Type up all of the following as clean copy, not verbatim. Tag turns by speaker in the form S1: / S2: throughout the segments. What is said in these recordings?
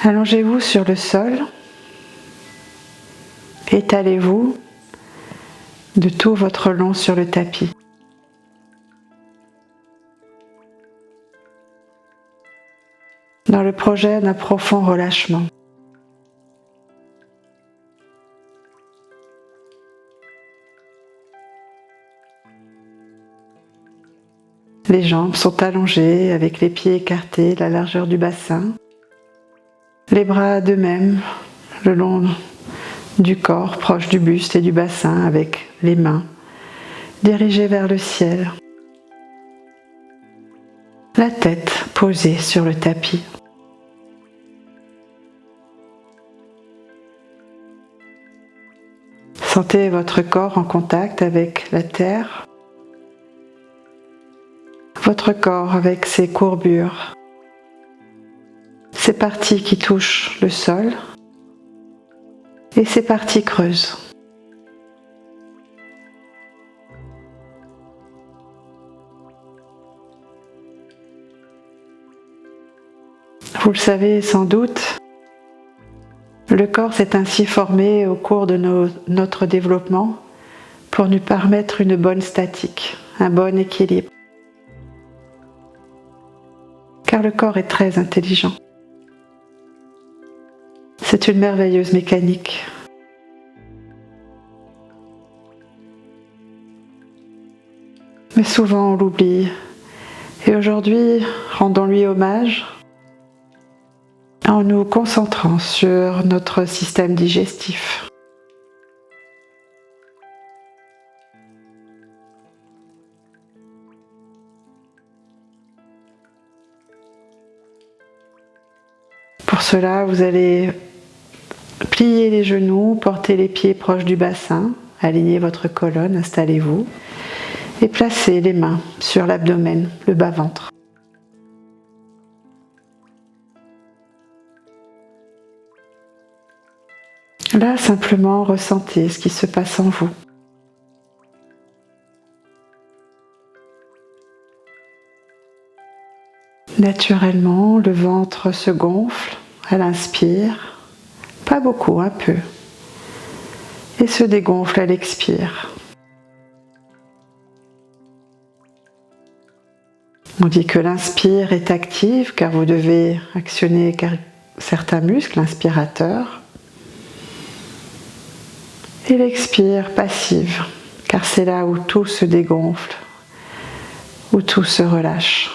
S1: Allongez-vous sur le sol, étalez-vous de tout votre long sur le tapis. Dans le projet d'un profond relâchement. Les jambes sont allongées avec les pieds écartés, la largeur du bassin. Les bras d'eux-mêmes le long du corps, proche du buste et du bassin, avec les mains dirigées vers le ciel. La tête posée sur le tapis. Sentez votre corps en contact avec la terre, votre corps avec ses courbures, ces parties qui touchent le sol et ces parties creuses. Vous le savez sans doute, le corps s'est ainsi formé au cours de notre développement pour nous permettre une bonne statique, un bon équilibre. Car le corps est très intelligent. C'est une merveilleuse mécanique. Mais souvent on l'oublie. Et aujourd'hui, rendons-lui hommage en nous concentrant sur notre système digestif. Pour cela, vous allez plier les genoux, porter les pieds proches du bassin, alignez votre colonne, installez-vous et placez les mains sur l'abdomen, le bas-ventre. Là, simplement, ressentez ce qui se passe en vous. Naturellement, le ventre se gonfle à l'inspire, pas beaucoup, un peu, et se dégonfle à l'expire. On dit que l'inspire est active car vous devez actionner certains muscles inspirateurs. Et l'expire passive, car c'est là où tout se dégonfle, où tout se relâche.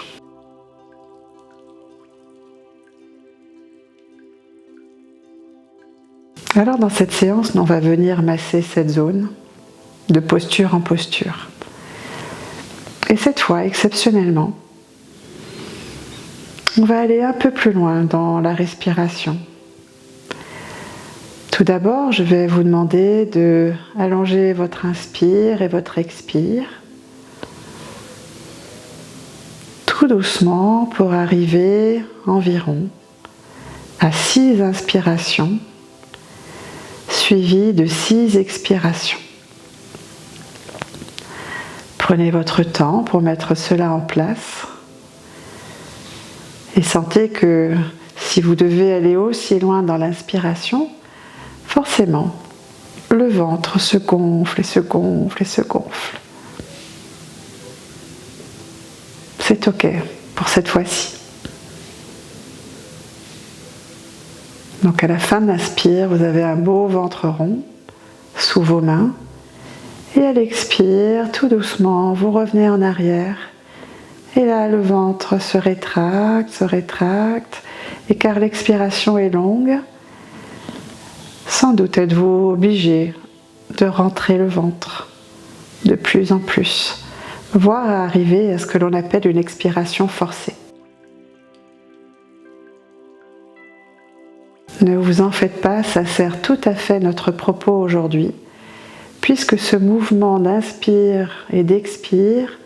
S1: Alors dans cette séance, on va venir masser cette zone de posture en posture. Et cette fois, exceptionnellement, on va aller un peu plus loin dans la respiration. Tout d'abord, je vais vous demander de allonger votre inspire et votre expire tout doucement pour arriver environ à 6 inspirations suivies de 6 expirations. Prenez votre temps pour mettre cela en place et sentez que si vous devez aller aussi loin dans l'inspiration, forcément, le ventre se gonfle et se gonfle et se gonfle. C'est ok pour cette fois-ci. Donc à la fin de l'inspire, vous avez un beau ventre rond sous vos mains. Et à l'expire, tout doucement, vous revenez en arrière. Et là, le ventre se rétracte. Et car l'expiration est longue, sans doute êtes-vous obligé de rentrer le ventre de plus en plus, voire à arriver à ce que l'on appelle une expiration forcée. Ne vous en faites pas, ça sert tout à fait notre propos aujourd'hui, puisque ce mouvement d'inspire et d'expire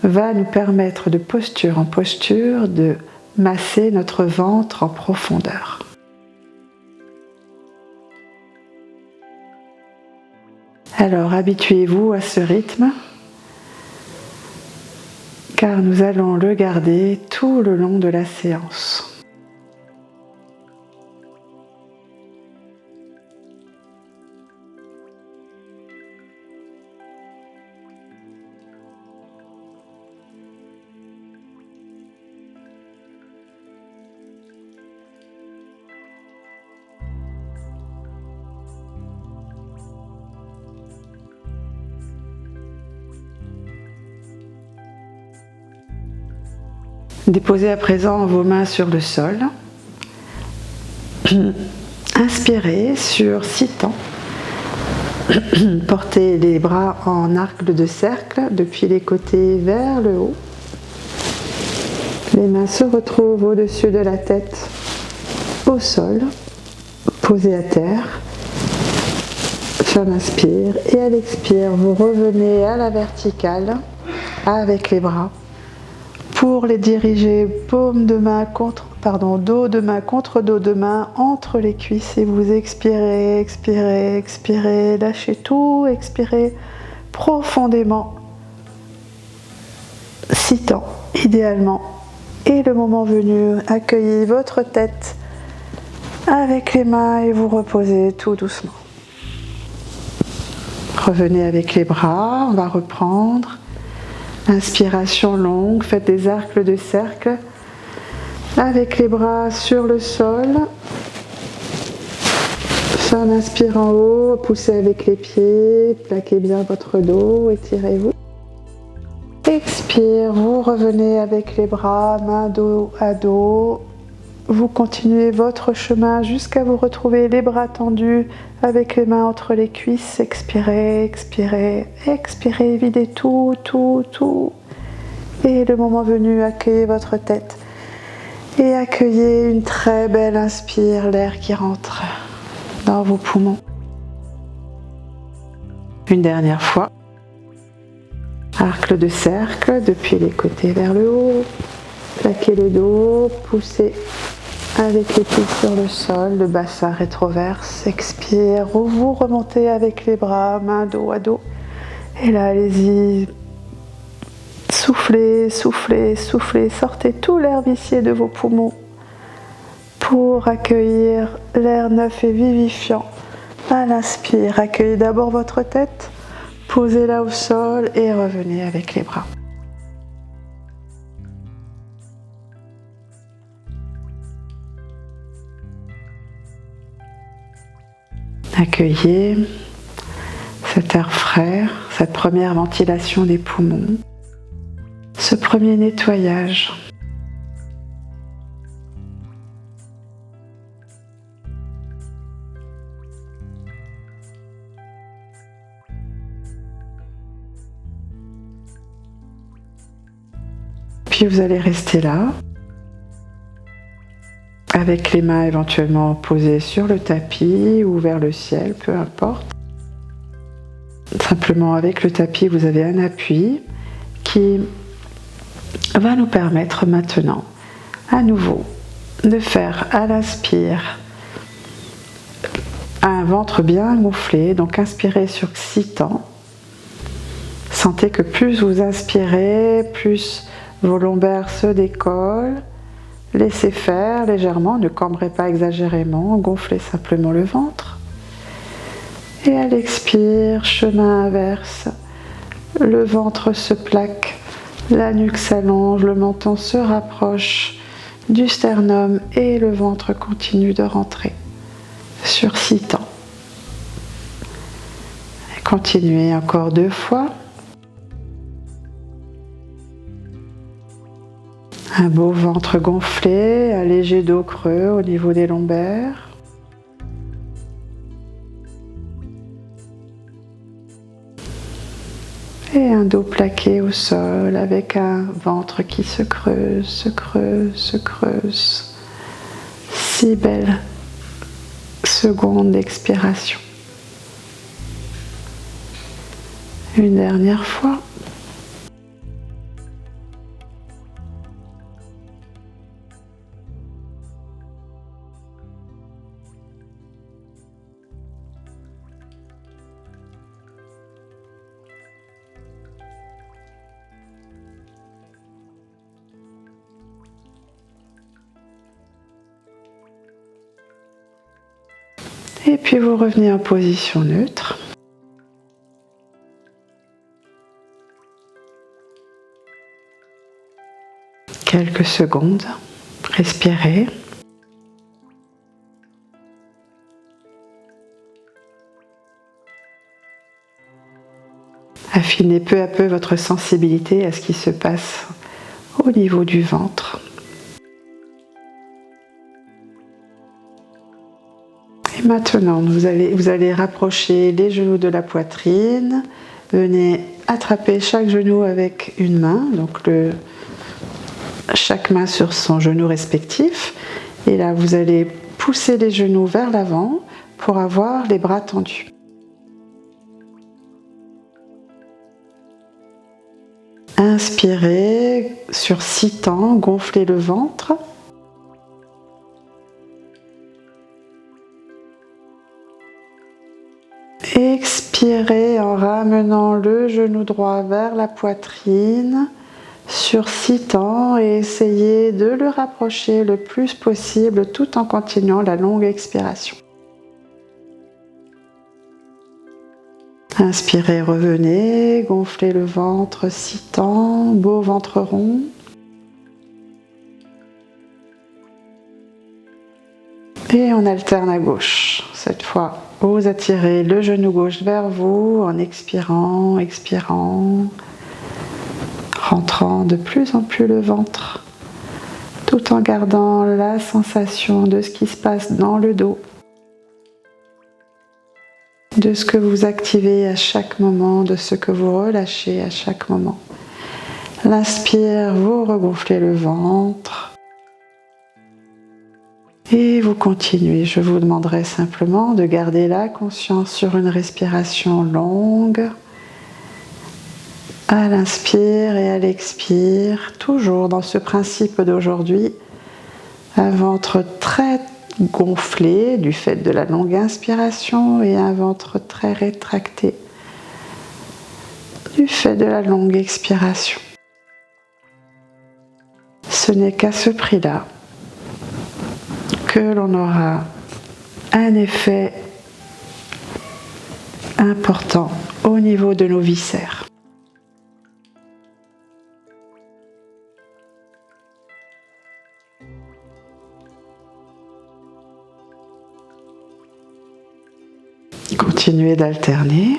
S1: va nous permettre de posture en posture de masser notre ventre en profondeur. Alors habituez-vous à ce rythme, car nous allons le garder tout le long de la séance. Déposez à présent vos mains sur le sol. Inspirez sur 6 temps. Portez les bras en arc de cercle depuis les côtés vers le haut. Les mains se retrouvent au-dessus de la tête, au sol, posées à terre. Femme inspire et à l'expire, vous revenez à la verticale avec les bras pour les diriger dos de main contre dos de main entre les cuisses et vous expirez, expirez, expirez, lâchez tout, expirez profondément. 6 temps idéalement. Et le moment venu, accueillez votre tête avec les mains et vous reposez tout doucement. Revenez avec les bras, on va reprendre. Inspiration longue, faites des arcs de cercle avec les bras sur le sol. Femme inspire en haut, poussez avec les pieds, plaquez bien votre dos, étirez-vous. Expire, vous revenez avec les bras, main dos à dos. Vous continuez votre chemin jusqu'à vous retrouver les bras tendus avec les mains entre les cuisses. Expirez, expirez, expirez, videz tout, tout, tout. Et le moment venu, accueillez votre tête. Et accueillez une très belle inspire, l'air qui rentre dans vos poumons. Une dernière fois. Arc de cercle depuis les côtés vers le haut. Plaquez le dos, poussez avec les pieds sur le sol, le bassin rétroverse, expire, vous remontez avec les bras, main dos à dos. Et là, allez-y, soufflez, soufflez, soufflez, sortez tout l'air vicié de vos poumons pour accueillir l'air neuf et vivifiant. À l'inspire, accueillez d'abord votre tête, posez-la au sol et revenez avec les bras. Accueillez cet air frais, cette première ventilation des poumons, ce premier nettoyage. Puis vous allez rester là, avec les mains éventuellement posées sur le tapis ou vers le ciel, peu importe. Simplement avec le tapis, vous avez un appui qui va nous permettre maintenant, à nouveau, de faire à l'inspire un ventre bien gonflé. Donc inspirez sur 6 temps. Sentez que plus vous inspirez, plus vos lombaires se décollent. Laissez faire légèrement, ne cambrez pas exagérément, gonflez simplement le ventre. Et à l'expire, chemin inverse, le ventre se plaque, la nuque s'allonge, le menton se rapproche du sternum et le ventre continue de rentrer sur 6 temps. Et continuez encore 2 fois. Un beau ventre gonflé, un léger dos creux au niveau des lombaires. Et un dos plaqué au sol avec un ventre qui se creuse, se creuse, se creuse. 6 belles secondes d'expiration. Une dernière fois. Et puis vous revenez en position neutre. Quelques secondes. Respirez. Affinez peu à peu votre sensibilité à ce qui se passe au niveau du ventre. Et maintenant, vous allez rapprocher les genoux de la poitrine. Venez attraper chaque genou avec une main, donc chaque main sur son genou respectif. Et là, vous allez pousser les genoux vers l'avant pour avoir les bras tendus. Inspirez sur 6 temps, gonflez le ventre. Expirez en ramenant le genou droit vers la poitrine sur 6 temps et essayez de le rapprocher le plus possible tout en continuant la longue expiration. Inspirez, revenez, gonflez le ventre 6 temps, beau ventre rond. Et on alterne à gauche. Cette fois, vous attirez le genou gauche vers vous en expirant, rentrant de plus en plus le ventre, tout en gardant la sensation de ce qui se passe dans le dos, de ce que vous activez à chaque moment, de ce que vous relâchez à chaque moment. L'inspire, vous regonflez le ventre. Et vous continuez. Je vous demanderai simplement de garder la conscience sur une respiration longue. À l'inspire et à l'expire, toujours dans ce principe d'aujourd'hui, un ventre très gonflé du fait de la longue inspiration et un ventre très rétracté du fait de la longue expiration. Ce n'est qu'à ce prix-là que l'on aura un effet important au niveau de nos viscères. Continuez d'alterner.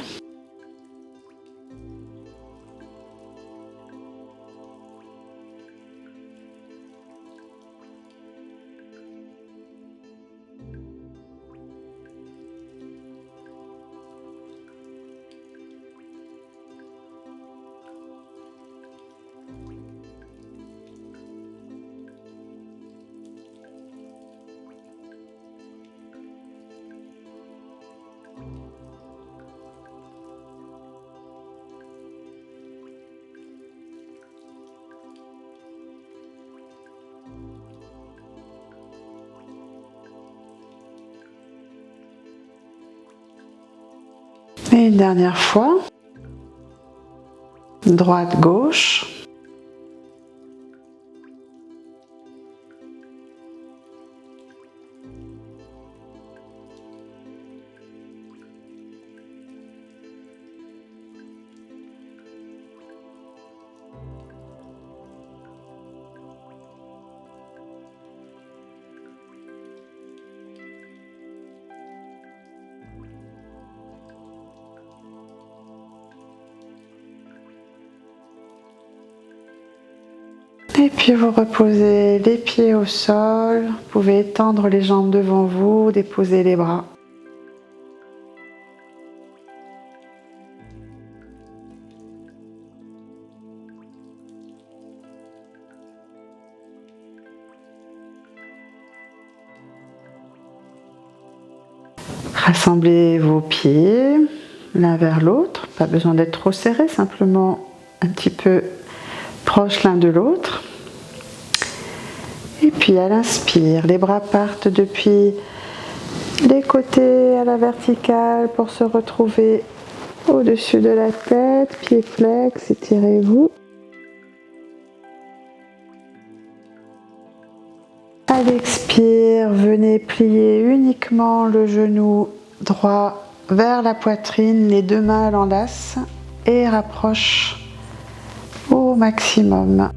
S1: Et une dernière fois, droite, gauche. Et puis vous reposez les pieds au sol, vous pouvez étendre les jambes devant vous, déposer les bras. Rassemblez vos pieds l'un vers l'autre, pas besoin d'être trop serré, simplement un petit peu proche l'un de l'autre. Et puis à l'inspire, les bras partent depuis les côtés à la verticale pour se retrouver au-dessus de la tête, pieds flex, étirez-vous. À l'expire, venez plier uniquement le genou droit vers la poitrine, les deux mains l'enlacent et rapproche au maximum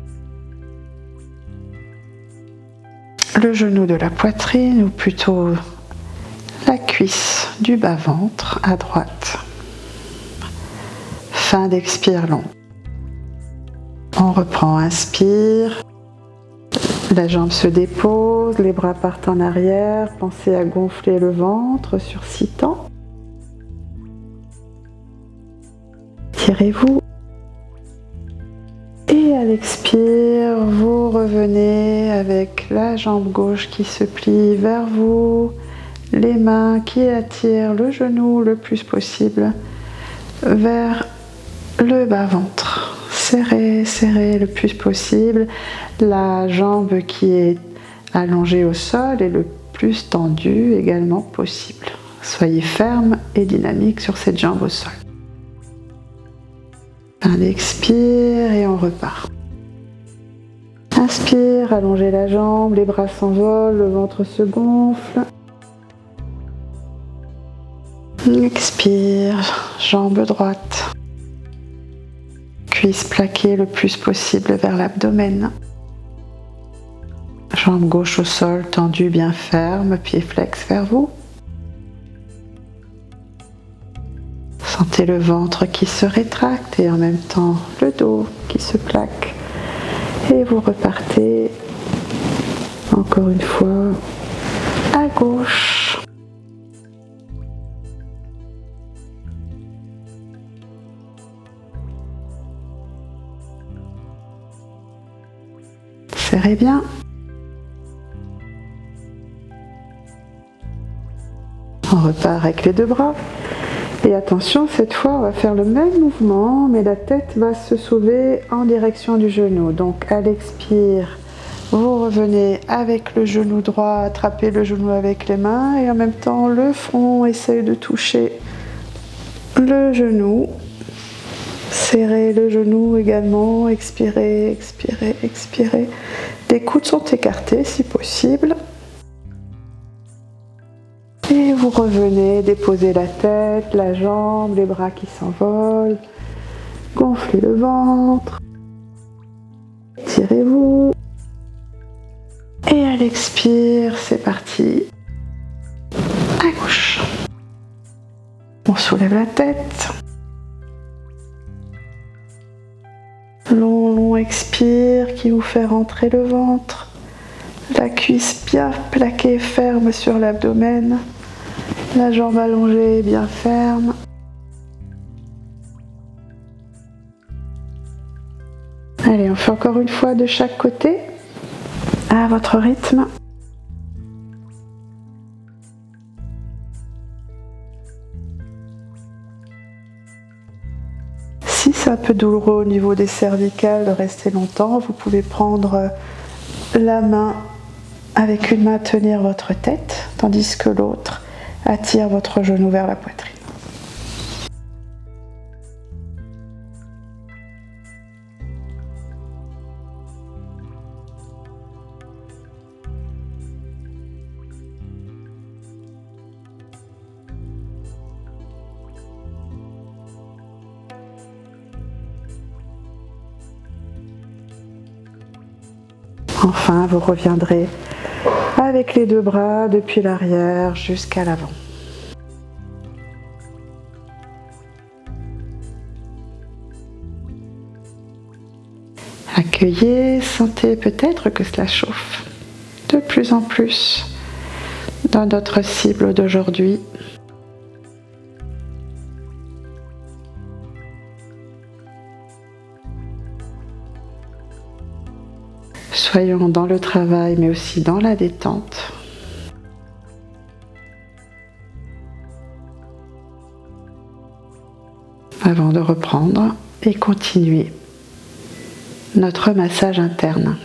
S1: le genou de la poitrine, ou plutôt la cuisse du bas-ventre à droite. Fin d'expire long. On reprend, inspire. La jambe se dépose, les bras partent en arrière. Pensez à gonfler le ventre sur 6 temps. Tirez-vous. Et à l'expire, vous revenez avec la jambe gauche qui se plie vers vous, les mains qui attirent le genou le plus possible vers le bas-ventre. Serrez, serrez le plus possible. La jambe qui est allongée au sol est le plus tendue également possible. Soyez ferme et dynamique sur cette jambe au sol. On expire et on repart. Inspire, allongez la jambe, les bras s'envolent, le ventre se gonfle. Expire, jambe droite. Cuisse plaquée le plus possible vers l'abdomen. Jambe gauche au sol, tendue bien ferme, pied flex vers vous. Sentez le ventre qui se rétracte et en même temps le dos qui se plaque. Et vous repartez encore une fois à gauche. Serrez bien. On repart avec les deux bras. Et attention, cette fois, on va faire le même mouvement, mais la tête va se soulever en direction du genou. Donc, à l'expire, vous revenez avec le genou droit, attrapez le genou avec les mains et en même temps, le front essaye de toucher le genou. Serrez le genou également, expirez, expirez, expirez. Les coudes sont écartés si possible. Et vous revenez, déposez la tête, la jambe, les bras qui s'envolent. Gonflez le ventre. Tirez-vous. Et à l'expire, c'est parti. À gauche. On soulève la tête. Long, long expire qui vous fait rentrer le ventre. La cuisse bien plaquée, ferme sur l'abdomen. La jambe allongée, bien ferme. Allez, on fait encore une fois de chaque côté, à votre rythme. Si c'est un peu douloureux au niveau des cervicales de rester longtemps, vous pouvez prendre la main, avec une main tenir votre tête, tandis que l'autre attire votre genou vers la poitrine. Enfin, vous reviendrez avec les deux bras depuis l'arrière jusqu'à l'avant. Accueillez, sentez peut-être que cela chauffe de plus en plus dans notre cible d'aujourd'hui. Soyons dans le travail, mais aussi dans la détente. Avant de reprendre et continuer notre massage interne.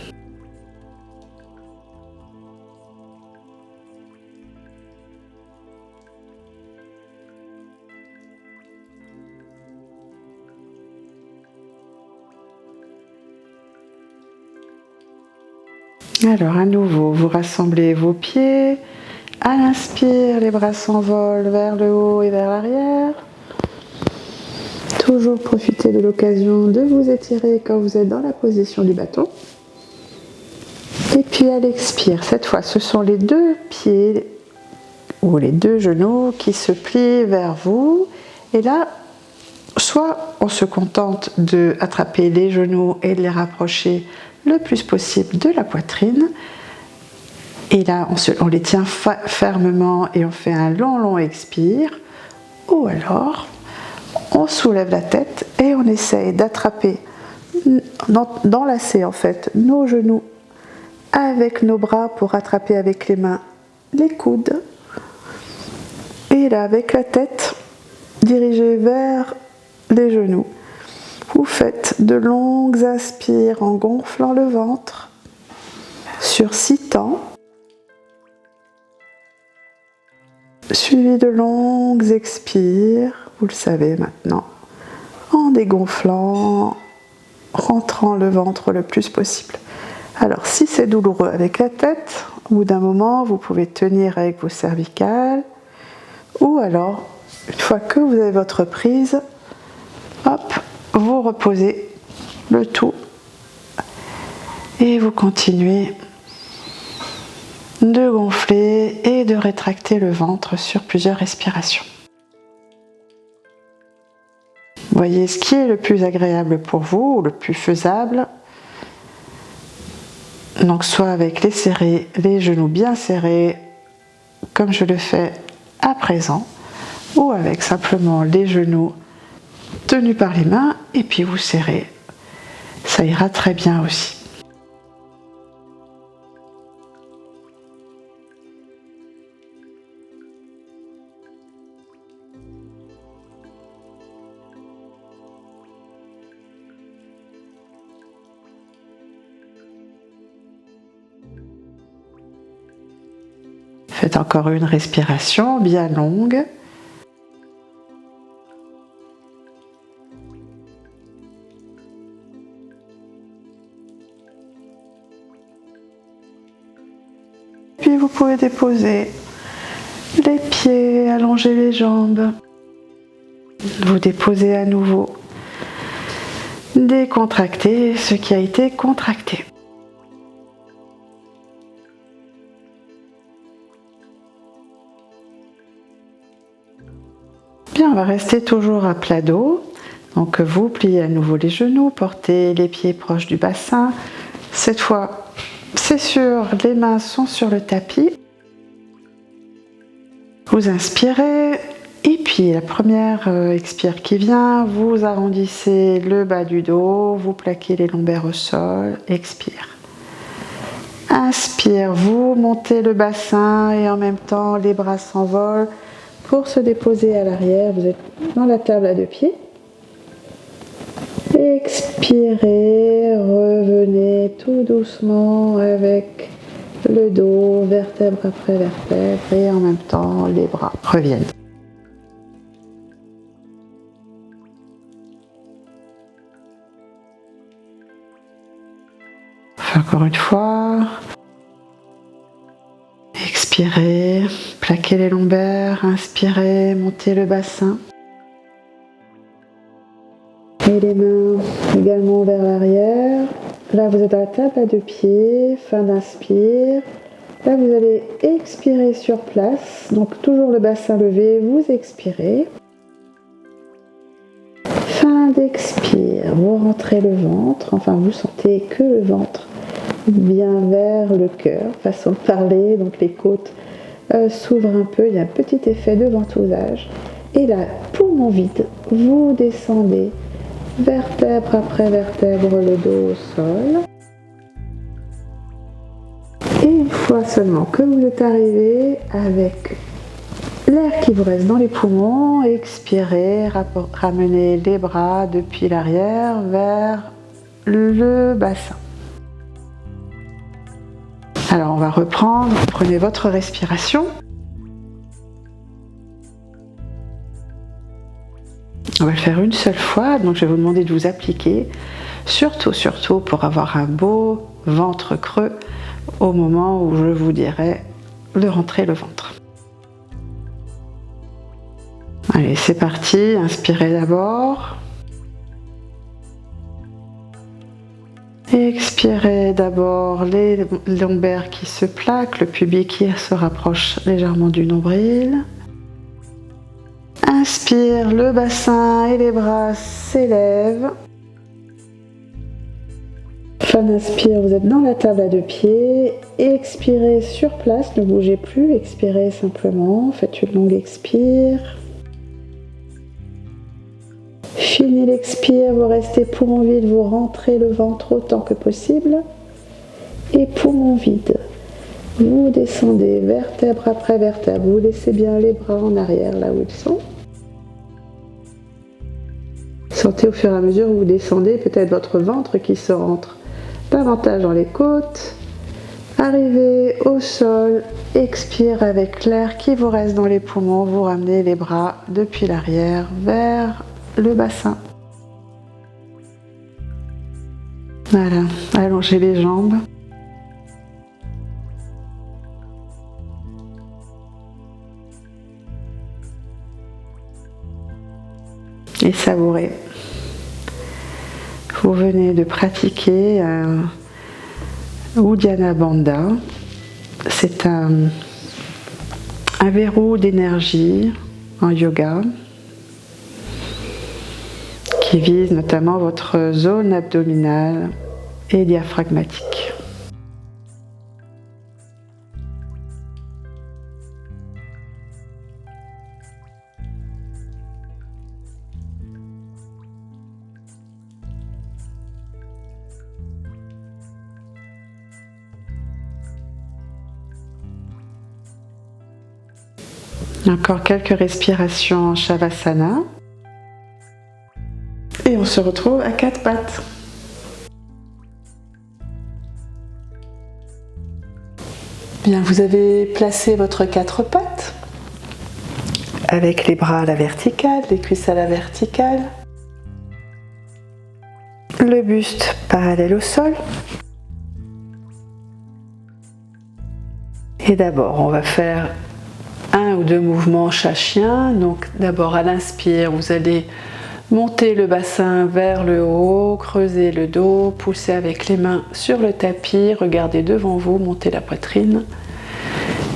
S1: Alors à nouveau, vous rassemblez vos pieds. À l'inspire, les bras s'envolent vers le haut et vers l'arrière. Toujours profitez de l'occasion de vous étirer quand vous êtes dans la position du bâton. Et puis à l'expire, cette fois, ce sont les deux pieds ou les deux genoux qui se plient vers vous. Et là, soit on se contente de attraper les genoux et de les rapprocher le plus possible de la poitrine. Et là, on les tient fermement et on fait un long expire. Ou alors, on soulève la tête et on essaye d'attraper, d'enlacer en fait nos genoux avec nos bras pour attraper avec les mains les coudes. Et là, avec la tête dirigée vers les genoux, vous faites de longues inspires en gonflant le ventre sur 6 temps, suivi de longues expires, vous le savez maintenant, en dégonflant, rentrant le ventre le plus possible. Alors si c'est douloureux avec la tête, au bout d'un moment, vous pouvez tenir avec vos cervicales, ou alors, une fois que vous avez votre prise, hop, vous reposez le tout et vous continuez de gonfler et de rétracter le ventre sur plusieurs respirations. Voyez ce qui est le plus agréable pour vous ou le plus faisable. Donc soit avec les genoux bien serrés, comme je le fais à présent, ou avec simplement les genoux tenus par les mains et puis vous serrez. Ça ira très bien aussi. Faites encore une respiration bien longue. Puis vous pouvez déposer les pieds, allonger les jambes. Vous déposez à nouveau. Décontractez ce qui a été contracté. Bien, on va rester toujours à plat dos. Donc vous pliez à nouveau les genoux, portez les pieds proches du bassin. Cette fois, c'est sûr, les mains sont sur le tapis. Vous inspirez et puis la première expire qui vient, vous arrondissez le bas du dos, vous plaquez les lombaires au sol, expire. Inspire, vous montez le bassin et en même temps les bras s'envolent pour se déposer à l'arrière. Vous êtes dans la table à 2 pieds. Expirez, revenez tout doucement avec le dos, vertèbre après vertèbre, et en même temps les bras reviennent. Encore une fois. Expirez, plaquez les lombaires, inspirez, montez le bassin. Et les mains également vers l'arrière. Là, vous êtes à la table à 2 pieds, fin d'inspire. Là, vous allez expirer sur place, donc toujours le bassin levé, vous expirez. Fin d'expire, vous rentrez le ventre, enfin vous sentez que le ventre bien vers le cœur, façon de parler, donc les côtes s'ouvrent un peu, il y a un petit effet de ventousage. Et là, poumon vide, vous descendez, vertèbre après vertèbre, le dos au sol. Et une fois seulement que vous êtes arrivé avec l'air qui vous reste dans les poumons, expirez, ramenez les bras depuis l'arrière vers le bassin. Alors on va reprendre, prenez votre respiration. On va le faire une seule fois, donc je vais vous demander de vous appliquer, surtout pour avoir un beau ventre creux au moment où je vous dirai de rentrer le ventre. Allez, c'est parti, inspirez d'abord. Expirez d'abord les lombaires qui se plaquent, le pubis qui se rapproche légèrement du nombril. Inspire, le bassin et les bras s'élèvent. Fin d'inspire, vous êtes dans la table à deux pieds. Expirez sur place, ne bougez plus, expirez simplement, faites une longue expire. Fini l'expire, vous restez poumon vide, vous rentrez le ventre autant que possible. Et poumon vide, vous descendez vertèbre après vertèbre, vous laissez bien les bras en arrière là où ils sont. Sentez au fur et à mesure que vous descendez peut-être votre ventre qui se rentre davantage dans les côtes. Arrivez au sol, expire avec l'air qui vous reste dans les poumons, vous ramenez les bras depuis l'arrière vers le bassin. Voilà, allongez les jambes. Et savourez. Vous venez de pratiquer Uddiyana Bandha. C'est un verrou d'énergie en yoga qui vise notamment votre zone abdominale et diaphragmatique. Encore quelques respirations en Shavasana. Et on se retrouve à quatre pattes. Bien, vous avez placé votre quatre pattes avec les bras à la verticale, les cuisses à la verticale, le buste parallèle au sol. Et d'abord, on va faire un ou deux mouvements chat-chien. Donc d'abord à l'inspire, vous allez monter le bassin vers le haut, creuser le dos, pousser avec les mains sur le tapis, regardez devant vous, montez la poitrine.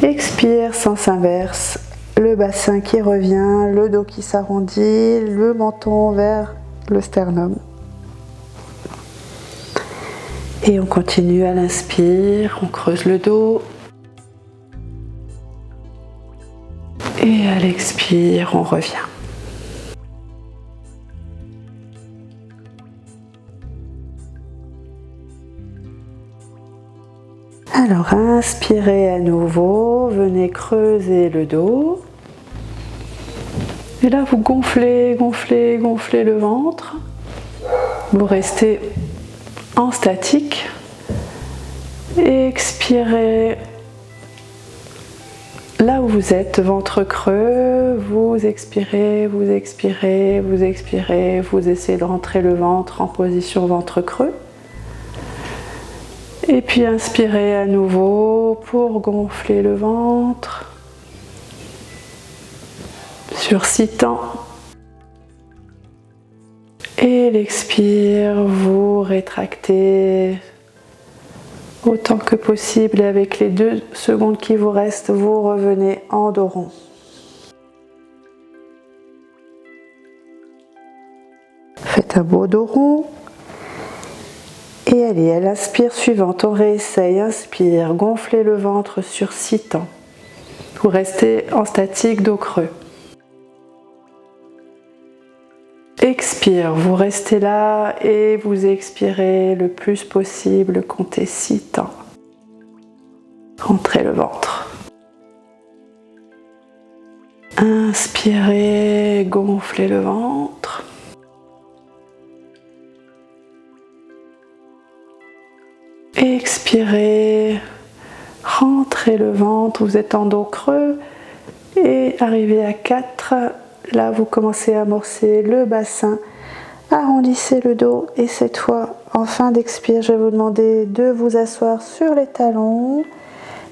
S1: Expire, sens inverse, le bassin qui revient, le dos qui s'arrondit, le menton vers le sternum. Et on continue à l'inspire, on creuse le dos. Et à l'expire, on revient. Alors, inspirez à nouveau, venez creuser le dos. Et là, vous gonflez, gonflez, gonflez le ventre. Vous restez en statique. Expirez. Là où vous êtes, ventre creux, vous expirez, vous expirez, vous expirez, vous essayez de rentrer le ventre en position ventre creux. Et puis inspirez à nouveau pour gonfler le ventre sur 6 temps. Et l'expire, vous rétractez autant que possible et avec les 2 secondes qui vous restent, vous revenez en dos rond. Faites un beau dos rond. Et allez, à l'inspire suivante, on réessaye, inspire, gonflez le ventre sur 6 temps. Vous restez en statique, dos creux. Expire, vous restez là et vous expirez le plus possible, comptez 6 temps. Rentrez le ventre. Inspirez, gonflez le ventre. Expirez, rentrez le ventre, vous êtes en dos creux et arrivez à 4. Là, vous commencez à amorcer le bassin, arrondissez le dos et cette fois, en fin d'expire, je vais vous demander de vous asseoir sur les talons,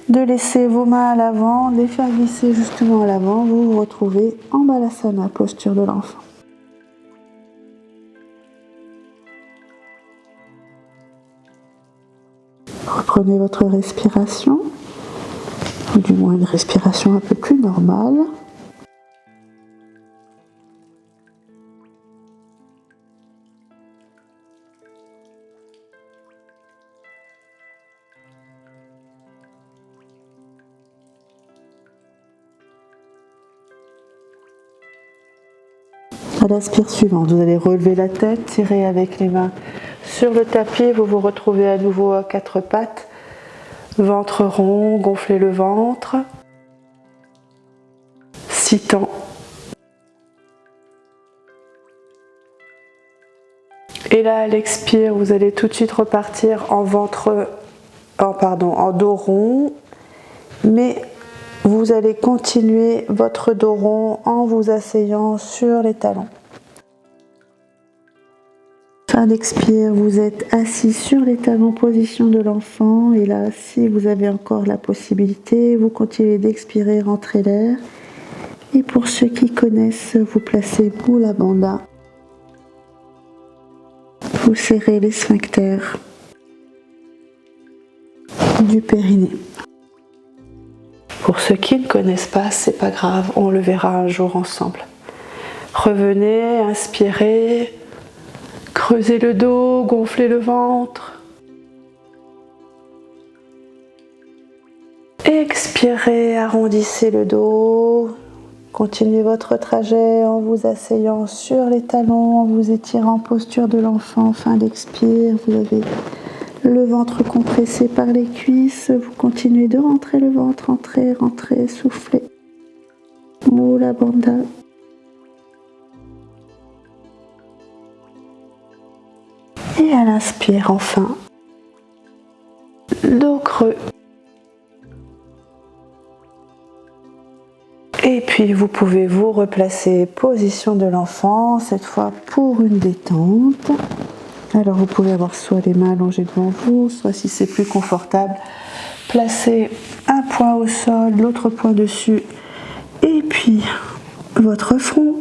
S1: de laisser vos mains à l'avant, les faire glisser justement à l'avant, vous vous retrouvez en Balasana, posture de l'enfant. Reprenez votre respiration, ou du moins une respiration un peu plus normale. À l'aspire suivante, vous allez relever la tête, tirer avec les mains sur le tapis, vous vous retrouvez à nouveau à quatre pattes, ventre rond, gonflez le ventre, 6 temps. Et là, à l'expire, vous allez tout de suite repartir en dos rond, mais vous allez continuer votre dos rond en vous asseyant sur les talons. Fin d'expire, vous êtes assis sur les talons, position de l'enfant. Et là, si vous avez encore la possibilité, vous continuez d'expirer, rentrez l'air. Et pour ceux qui connaissent, vous placez Mula Bandha. Vous serrez les sphincters du périnée. Pour ceux qui ne connaissent pas, c'est pas grave, on le verra un jour ensemble. Revenez, inspirez, creusez le dos, gonflez le ventre. Expirez, arrondissez le dos. Continuez votre trajet en vous asseyant sur les talons, en vous étirant en posture de l'enfant. Fin d'expire, vous avez le ventre compressé par les cuisses. Vous continuez de rentrer le ventre, rentrez, rentrez, soufflez. Mula Bandha. Et à l'inspire, enfin, dos creux. Et puis vous pouvez vous replacer position de l'enfant, cette fois pour une détente. Alors vous pouvez avoir soit les mains allongées devant vous, soit si c'est plus confortable, placez un point au sol, l'autre point dessus, et puis votre front.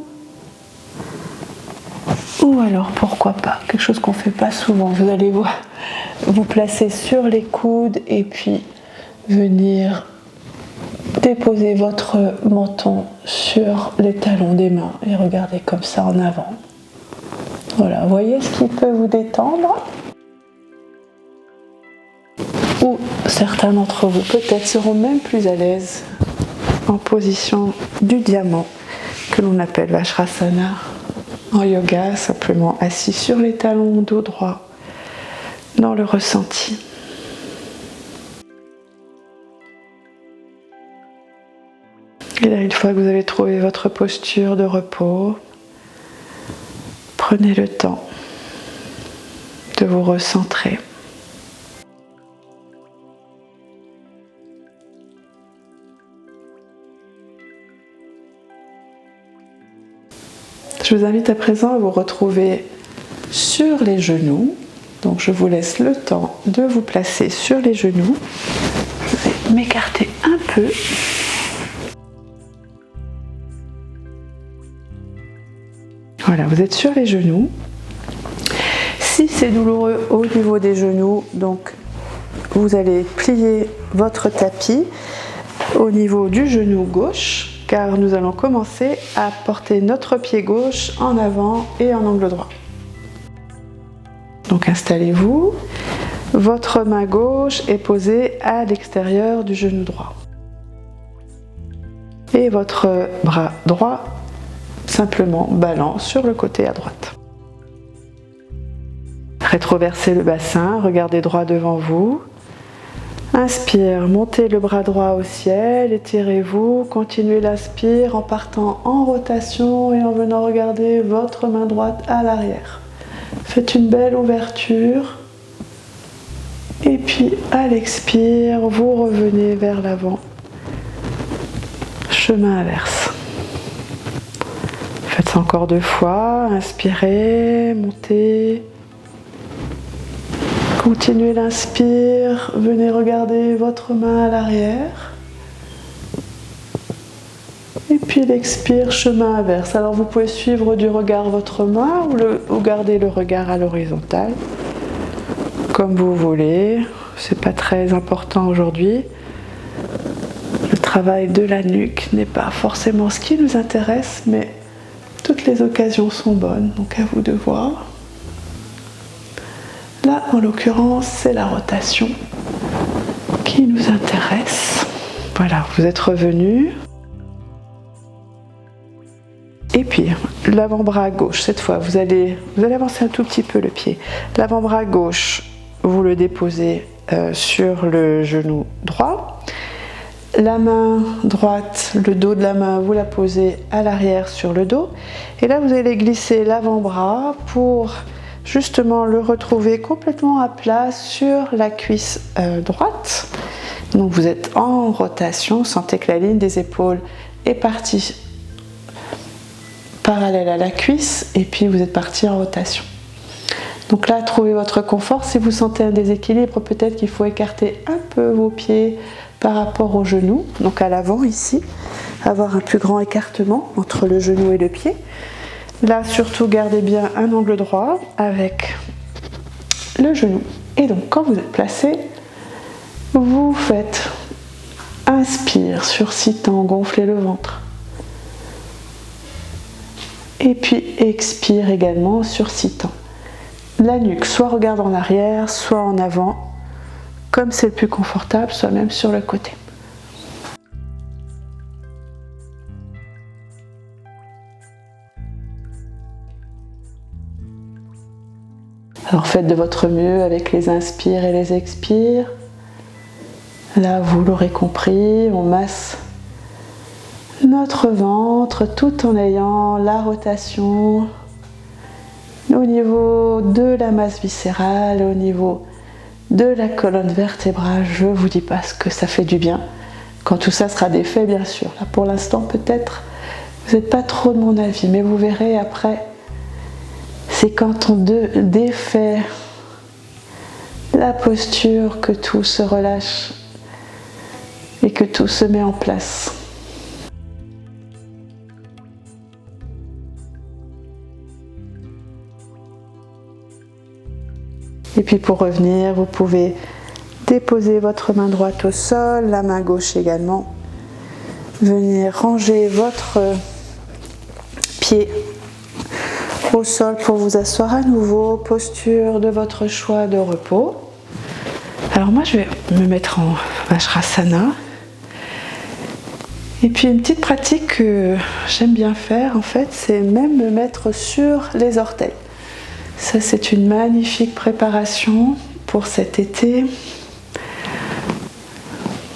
S1: Ou alors pourquoi pas, quelque chose qu'on ne fait pas souvent, vous allez vous placer sur les coudes et puis venir déposez votre menton sur les talons des mains et regardez comme ça en avant. Voilà, voyez ce qui peut vous détendre. Ou certains d'entre vous peut-être seront même plus à l'aise en position du diamant que l'on appelle Vajrasana en yoga, simplement assis sur les talons, dos droit, dans le ressenti. Et là, une fois que vous avez trouvé votre posture de repos, prenez le temps de vous recentrer. Je vous invite à présent à vous retrouver sur les genoux. Donc je vous laisse le temps de vous placer sur les genoux. Je vais m'écarter un peu. Voilà, vous êtes sur les genoux. Si c'est douloureux au niveau des genoux, donc vous allez plier votre tapis au niveau du genou gauche, car nous allons commencer à porter notre pied gauche en avant et en angle droit. Donc installez-vous, votre main gauche est posée à l'extérieur du genou droit. Et votre bras droit simplement balance sur le côté à droite. Rétroversez le bassin, regardez droit devant vous. Inspire, montez le bras droit au ciel, étirez-vous, continuez l'inspire en partant en rotation et en venant regarder votre main droite à l'arrière. Faites une belle ouverture et puis à l'expire, vous revenez vers l'avant. Chemin inverse. Faites ça encore 2 fois, inspirez, montez. Continuez l'inspire, venez regarder votre main à l'arrière. Et puis l'expire, chemin inverse. Alors vous pouvez suivre du regard votre main ou garder le regard à l'horizontale, comme vous voulez. C'est pas très important aujourd'hui. Le travail de la nuque n'est pas forcément ce qui nous intéresse, mais toutes les occasions sont bonnes, donc à vous de voir. Là, en l'occurrence, c'est la rotation qui nous intéresse. Voilà, vous êtes revenu. Et puis l'avant-bras gauche, cette fois vous allez avancer un tout petit peu le pied. L'avant-bras gauche, vous le déposez sur le genou droit. La main droite, le dos de la main, vous la posez à l'arrière sur le dos. Et là vous allez glisser l'avant-bras pour justement le retrouver complètement à plat sur la cuisse droite. Donc vous êtes en rotation, sentez que la ligne des épaules est partie parallèle à la cuisse et puis vous êtes parti en rotation. Donc là, trouvez votre confort. Si vous sentez un déséquilibre, peut-être qu'il faut écarter un peu vos pieds par rapport au genou, donc à l'avant ici, avoir un plus grand écartement entre le genou et le pied. Là, surtout, gardez bien un angle droit avec le genou. Et donc, quand vous êtes placé, vous faites inspire sur 6 temps, gonflez le ventre. Et puis expire également sur 6 temps. La nuque soit regarde en arrière, soit en avant, comme c'est le plus confortable, soit même sur le côté. Alors faites de votre mieux avec les inspires et les expires. Là, vous l'aurez compris, on masse notre ventre tout en ayant la rotation au niveau de la masse viscérale, au niveau de la colonne vertébrale. Je ne vous dis pas ce que ça fait du bien quand tout ça sera défait, bien sûr. Là, pour l'instant, peut-être, vous n'êtes pas trop de mon avis, mais vous verrez après, c'est quand on défait la posture que tout se relâche et que tout se met en place. Et puis pour revenir, vous pouvez déposer votre main droite au sol, la main gauche également. Venir ranger votre pied au sol pour vous asseoir à nouveau, posture de votre choix de repos. Alors moi je vais me mettre en Vajrasana. Et puis une petite pratique que j'aime bien faire en fait, c'est même me mettre sur les orteils. Ça, c'est une magnifique préparation pour cet été,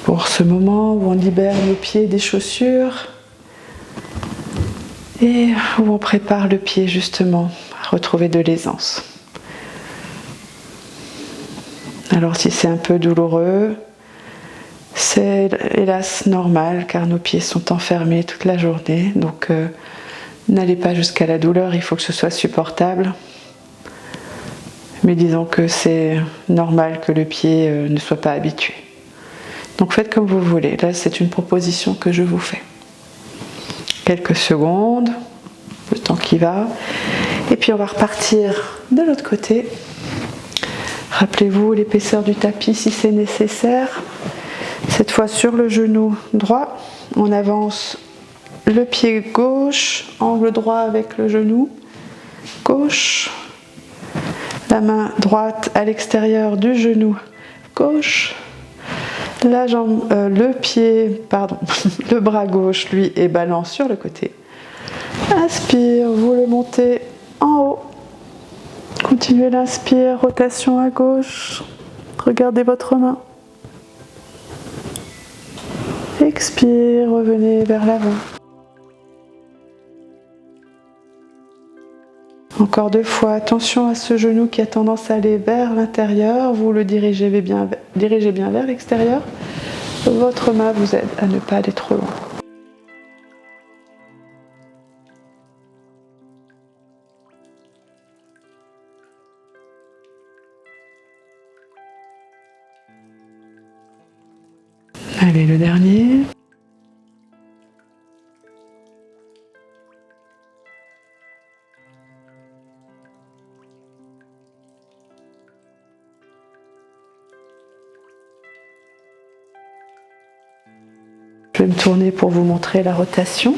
S1: pour ce moment où on libère nos pieds des chaussures et où on prépare le pied justement à retrouver de l'aisance. Alors si c'est un peu douloureux, c'est hélas normal car nos pieds sont enfermés toute la journée, donc n'allez pas jusqu'à la douleur, il faut que ce soit supportable. Mais disons que c'est normal que le pied ne soit pas habitué. Donc faites comme vous voulez. Là, c'est une proposition que je vous fais. Quelques secondes, le temps qui va. Et puis on va repartir de l'autre côté. Rappelez-vous l'épaisseur du tapis si c'est nécessaire. Cette fois sur le genou droit, on avance le pied gauche, angle droit avec le genou gauche. La main droite à l'extérieur du genou gauche. La jambe, le bras gauche, lui, est ballant sur le côté. Inspire, vous le montez en haut. Continuez l'inspire, rotation à gauche. Regardez votre main. Expire, revenez vers l'avant. Encore 2 fois, attention à ce genou qui a tendance à aller vers l'intérieur, vous le dirigez bien vers l'extérieur. Votre main vous aide à ne pas aller trop loin. Allez, le dernier. Je vais me tourner pour vous montrer la rotation.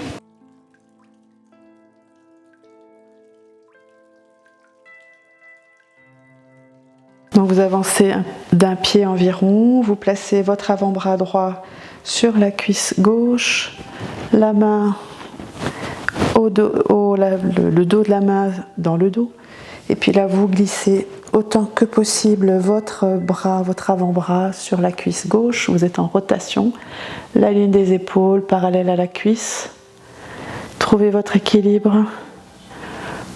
S1: Donc vous avancez d'un pied environ, vous placez votre avant-bras droit sur la cuisse gauche, la main le dos de la main dans le dos. Et puis là, vous glissez autant que possible votre bras, votre avant-bras sur la cuisse gauche. Vous êtes en rotation. La ligne des épaules parallèle à la cuisse. Trouvez votre équilibre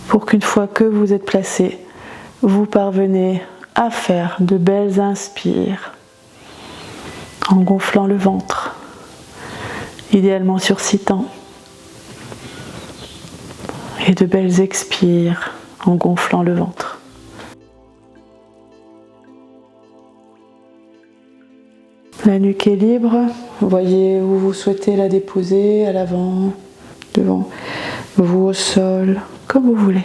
S1: pour qu'une fois que vous êtes placé, vous parvenez à faire de belles inspires en gonflant le ventre, idéalement sursitant, et de belles expires en gonflant le ventre. La nuque est libre, voyez où vous souhaitez la déposer, à l'avant, devant vous, au sol, comme vous voulez.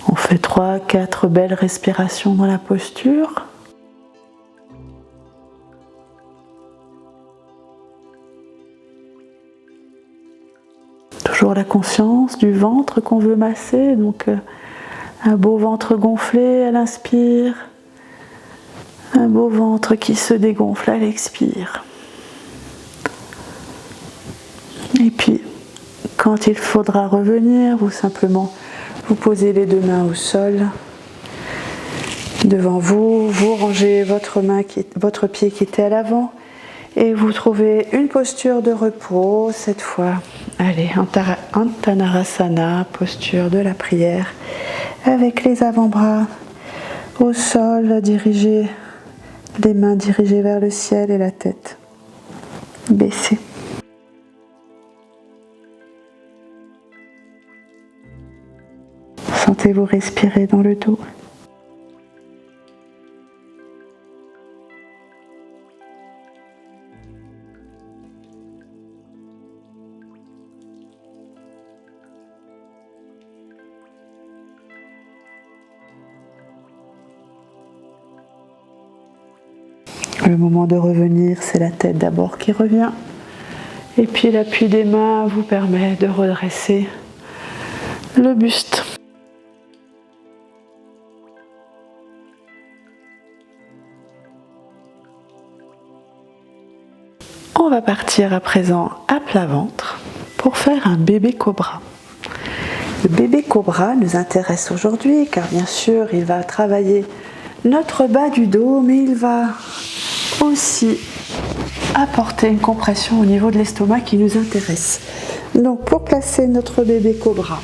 S1: On fait 3-4 belles respirations dans la posture. Toujours la conscience du ventre qu'on veut masser, donc un beau ventre gonflé à l'inspire, un beau ventre qui se dégonfle à l'expire. Et puis, quand il faudra revenir, vous simplement vous posez les deux mains au sol. Devant vous, vous rangez votre pied qui était à l'avant et vous trouvez une posture de repos cette fois. Allez, Antanarasana, posture de la prière, avec les avant-bras au sol, les mains dirigées vers le ciel et la tête baissée. Sentez-vous respirer dans le dos. Le moment de revenir, c'est la tête d'abord qui revient. Et puis l'appui des mains vous permet de redresser le buste. On va partir à présent à plat ventre pour faire un bébé cobra. Le bébé cobra nous intéresse aujourd'hui car bien sûr il va travailler notre bas du dos, mais il va aussi apporter une compression au niveau de l'estomac qui nous intéresse. Donc pour placer notre bébé cobra,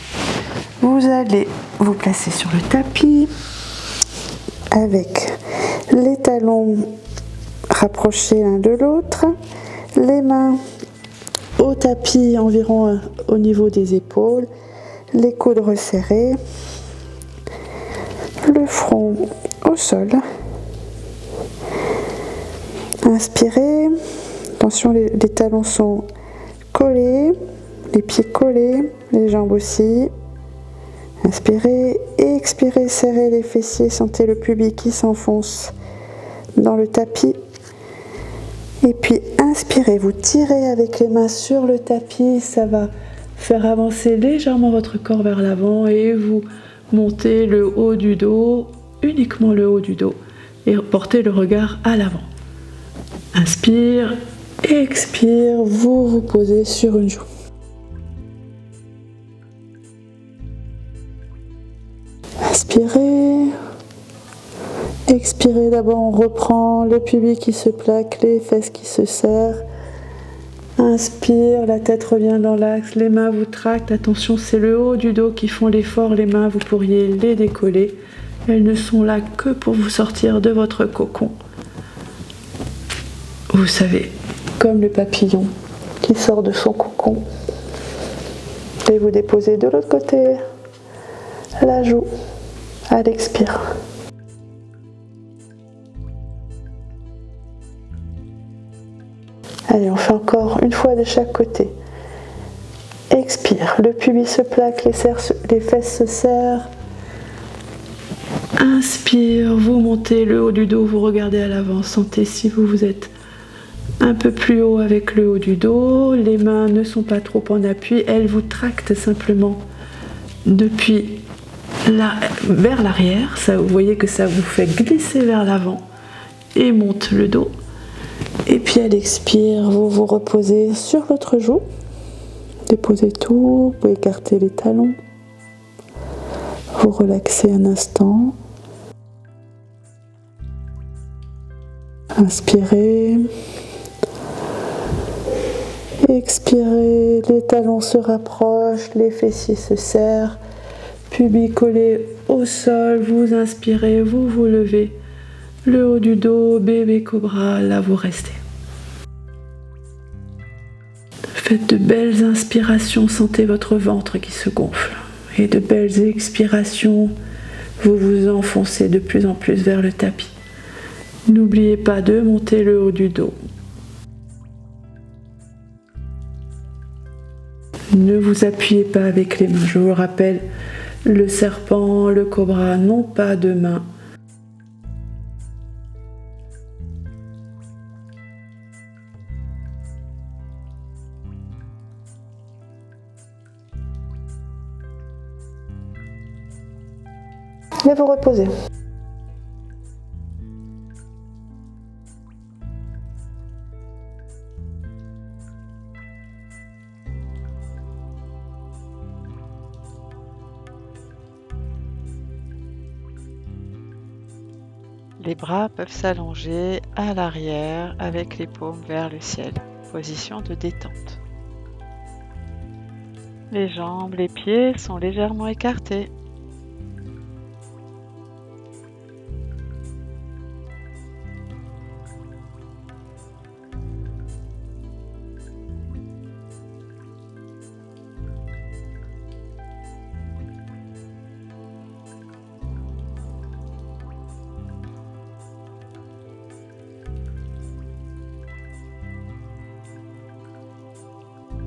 S1: vous allez vous placer sur le tapis avec les talons rapprochés l'un de l'autre, les mains au tapis environ au niveau des épaules, les coudes resserrés, le front au sol. Inspirez, attention les talons sont collés, les pieds collés, les jambes aussi. Inspirez et expirez, serrez les fessiers, sentez le pubis qui s'enfonce dans le tapis. Et puis inspirez, vous tirez avec les mains sur le tapis, ça va faire avancer légèrement votre corps vers l'avant et vous montez le haut du dos, uniquement le haut du dos, et portez le regard à l'avant. Inspire, expire, vous vous posez sur une joue. Inspirez, expirez, d'abord on reprend le pubis qui se plaque, les fesses qui se serrent. Inspire, la tête revient dans l'axe, les mains vous tractent, attention c'est le haut du dos qui font l'effort, les mains vous pourriez les décoller, elles ne sont là que pour vous sortir de votre cocon. Vous savez, comme le papillon qui sort de son cocon. Et vous déposez de l'autre côté la joue à l'expire. Allez, on fait encore une fois de chaque côté. Expire, le pubis se plaque, les fesses se serrent. Inspire, vous montez le haut du dos, vous regardez à l'avant, sentez si vous êtes un peu plus haut avec le haut du dos, les mains ne sont pas trop en appui, elles vous tractent simplement depuis vers l'arrière, vous voyez que ça vous fait glisser vers l'avant et monte le dos. Et puis à l'expire, vous vous reposez sur l'autre joue. Déposez tout, vous écartez les talons. Vous relaxez un instant. Inspirez. Expirez, les talons se rapprochent, les fessiers se serrent, pubis collé au sol, vous inspirez, vous vous levez, le haut du dos, bébé cobra, là vous restez. Faites de belles inspirations, sentez votre ventre qui se gonfle, et de belles expirations, vous vous enfoncez de plus en plus vers le tapis. N'oubliez pas de monter le haut du dos. Ne vous appuyez pas avec les mains. Je vous rappelle, le serpent, le cobra n'ont pas de mains. Et vous reposez.
S2: Les bras peuvent s'allonger à l'arrière avec les paumes vers le ciel, position de détente. Les jambes, les pieds sont légèrement écartés.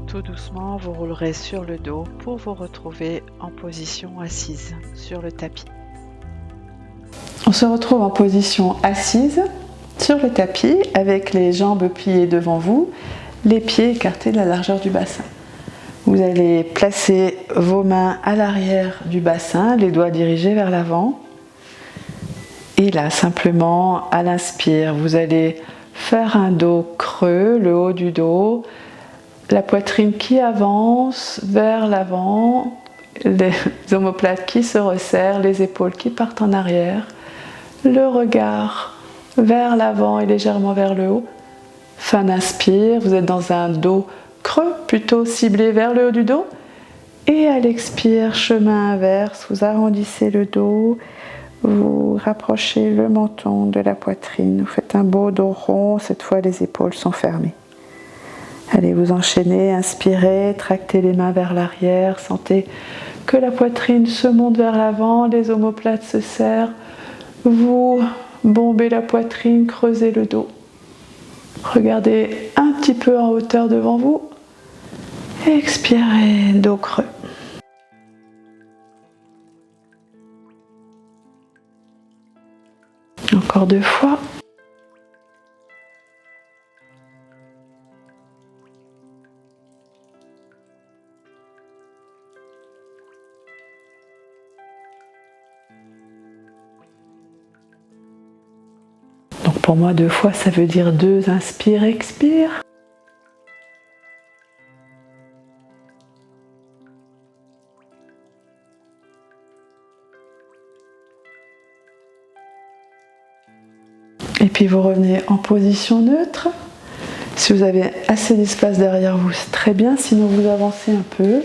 S2: Tout doucement, vous roulerez sur le dos pour vous retrouver en position assise sur le tapis.
S1: On se retrouve en position assise sur le tapis avec les jambes pliées devant vous, les pieds écartés de la largeur du bassin. Vous allez placer vos mains à l'arrière du bassin, les doigts dirigés vers l'avant. Et là, simplement, à l'inspire, vous allez faire un dos creux, le haut du dos, la poitrine qui avance vers l'avant, les omoplates qui se resserrent, les épaules qui partent en arrière, le regard vers l'avant et légèrement vers le haut. Fin d'inspire, vous êtes dans un dos creux, plutôt ciblé vers le haut du dos. Et à l'expire, chemin inverse, vous arrondissez le dos, vous rapprochez le menton de la poitrine, vous faites un beau dos rond, cette fois les épaules sont fermées. Allez, vous enchaînez, inspirez, tractez les mains vers l'arrière, sentez que la poitrine se monte vers l'avant, les omoplates se serrent, vous bombez la poitrine, creusez le dos. Regardez un petit peu en hauteur devant vous, expirez, dos creux. Encore 2 fois. Donc pour moi 2 fois ça veut dire 2 inspire, expire. Et puis vous revenez en position neutre. Si vous avez assez d'espace derrière vous, c'est très bien. Sinon vous avancez un peu.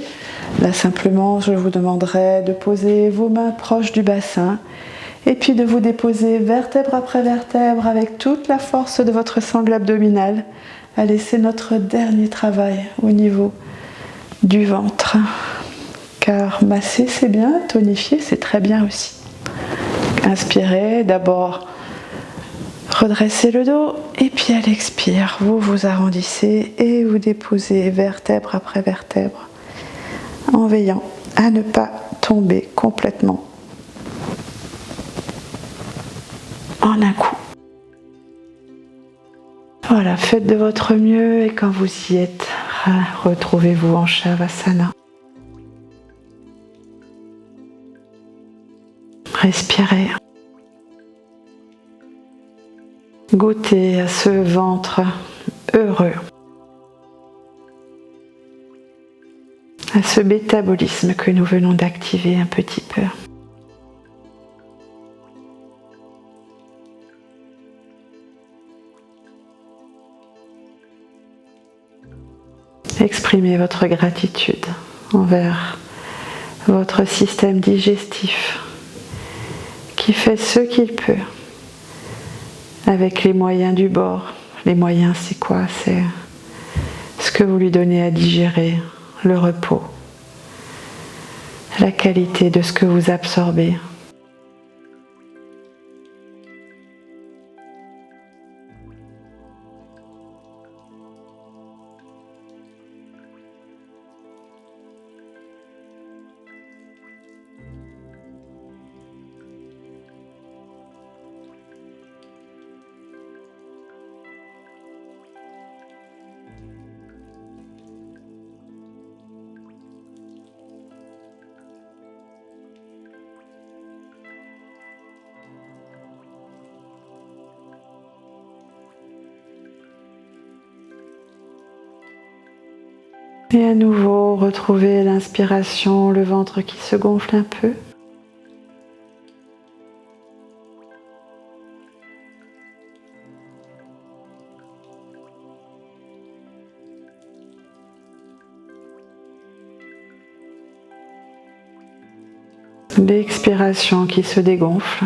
S1: Là simplement je vous demanderai de poser vos mains proches du bassin. Et puis de vous déposer vertèbre après vertèbre avec toute la force de votre sangle abdominale. Allez, c'est notre dernier travail au niveau du ventre. Car masser c'est bien, tonifier c'est très bien aussi. Inspirez, d'abord redressez le dos et puis à l'expire, vous vous arrondissez et vous déposez vertèbre après vertèbre en veillant à ne pas tomber complètement en un coup. Voilà, faites de votre mieux et quand vous y êtes, retrouvez-vous en Shavasana. Respirez. Goûtez à ce ventre heureux, à ce métabolisme que nous venons d'activer un petit peu. Exprimez votre gratitude envers votre système digestif qui fait ce qu'il peut avec les moyens du bord. Les moyens, c'est quoi? C'est ce que vous lui donnez à digérer, le repos, la qualité de ce que vous absorbez. Et à nouveau, retrouvez l'inspiration, le ventre qui se gonfle un peu. L'expiration qui se dégonfle.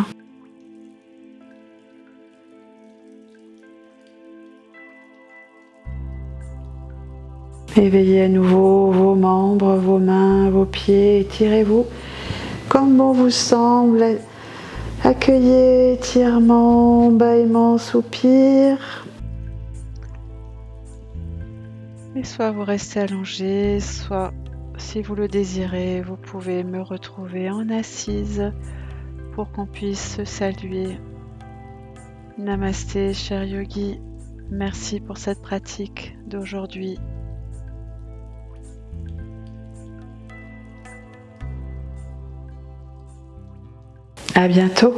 S1: Éveillez à nouveau vos membres, vos mains, vos pieds, étirez-vous comme bon vous semble. Accueillez étirement, bâillement, soupir.
S2: Et soit vous restez allongé, soit si vous le désirez, vous pouvez me retrouver en assise pour qu'on puisse se saluer. Namasté, cher yogi. Merci pour cette pratique d'aujourd'hui.
S1: À bientôt.